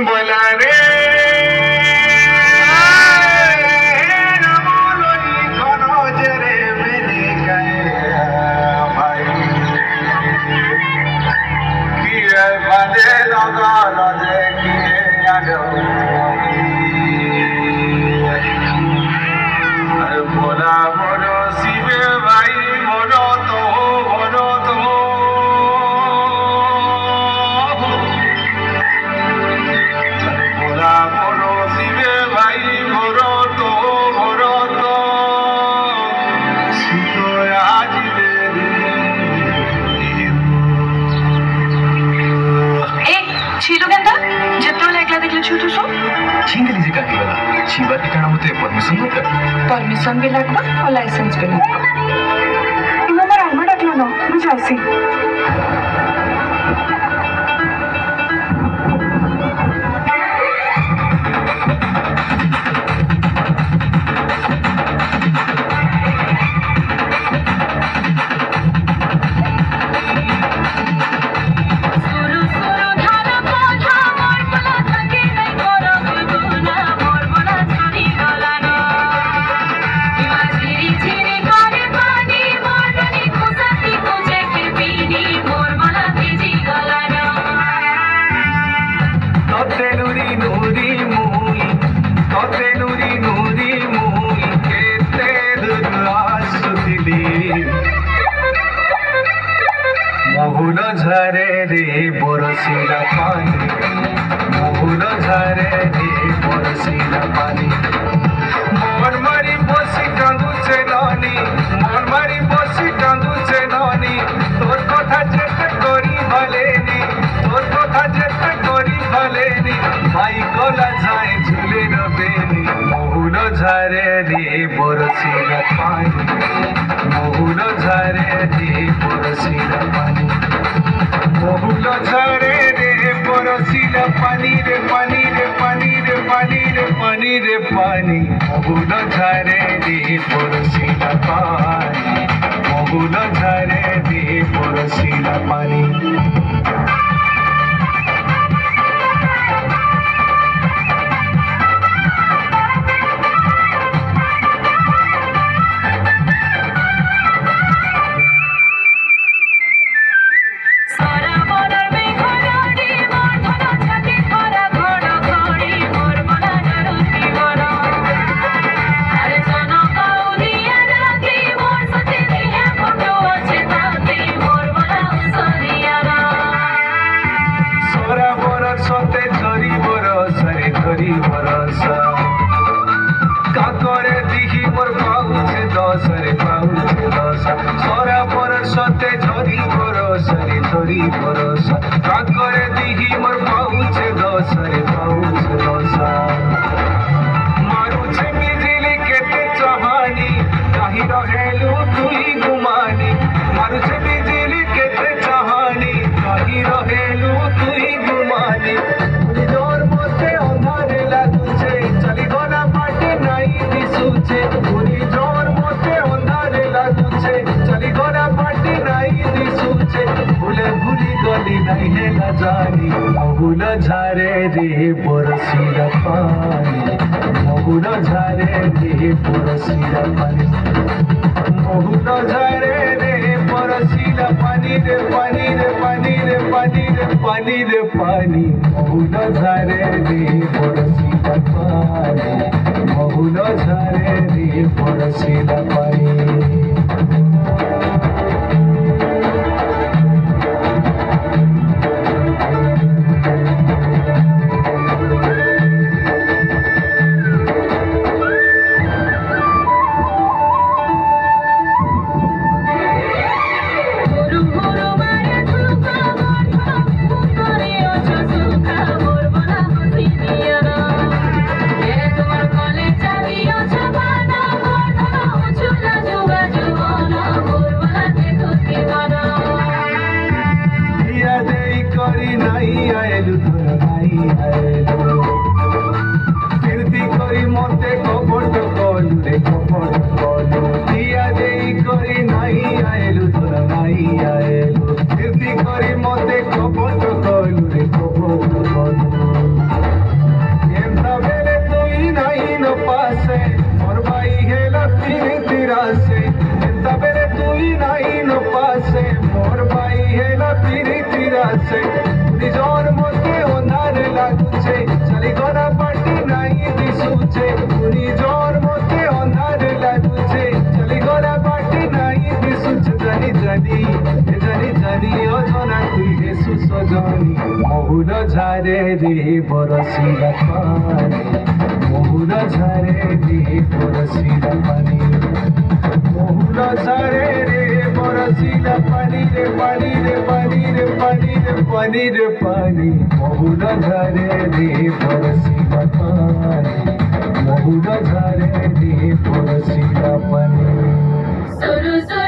बोला रे बोला बोलो शिवे भाई बोलो तो बोला बोलो शिवे भाई बोलो तो आज शिवा ठिकाणा परमिशन दरकार परमिशन भी लगवा और लाइसेंस भी लगवा इमा मोर आलमा डाकलो न मु जासी महुल झरे रे बरसीला पानी महुल झरे रे बरसीला पानी मन मारी बसी कांदुचे नानी मन मारी बसी कांदुचे नानी तोर कथा जेते करी भलेनी तोर कथा जेते करी भलेनी भाई कोला जाए झूले रबेनी महुल झरे रे बरसीला पानी महुल झरे रे बरसीला पानी महुल झरे रे बरसीला पानी रे पानी रे पानी रे पानी रे पानी रे पानी महुल झरे रे बरसीला पानी महुल झरे रे बरसीला पानी काकरे दिही मोर पाउछे दस रे पाउछे दस सोरा बरसते झरी बरस रे झरी बरस काकरे दिही मोर पाउछे दस रे पाउछे दस मारुछे बिजली केते चहानी काहि रहेलु तुई गुमानी मारुछे बिजली केते चहानी काहि रहेलु तुई गुमानी जोर मोते अंधारे लागुछे चली गोना पाटे नाई दिसुछे पूरी जोर मोते अंधारे लागुछे चली गोना पाटे नाई दिसुछे भूले भूली गली नहीं है न जानी महुल झरे रे बरसीला पानी महुल झरे रे बरसीला पानी महुल झरे रे बरसीला पानी रे पानी रे पानी रे पानी रे पानी रे पानी महुल झरे रे बरसीला पानी महुल झरे रे बरसीला पानी मते कपट कलु रे कपट कलु दिया देई करी नहीं आएलु तोर नहीं आएलु कीर्ति करी मते कपट कलु रे कपट कलु बरसे निजोर मोते ओंधार लागुचे चली गोरा पाटी नहीं दिसुचे निजोर मोते ओंधार लागुचे चली गोरा पाटी नहीं दिसुचे जनी जनी जनी जनी ओ जना तुई हेसु सजनी महुर झारे रे बरसिला पानी महुर झारे रे बरसिला पानी महुर झारे रे बरसिला पानी रे पानी रे पानी रे पानी रे पानी रे पानी महुर झारे रे बरसिला पानी महुर झारे रे बरसिला पानी सुरु सुरु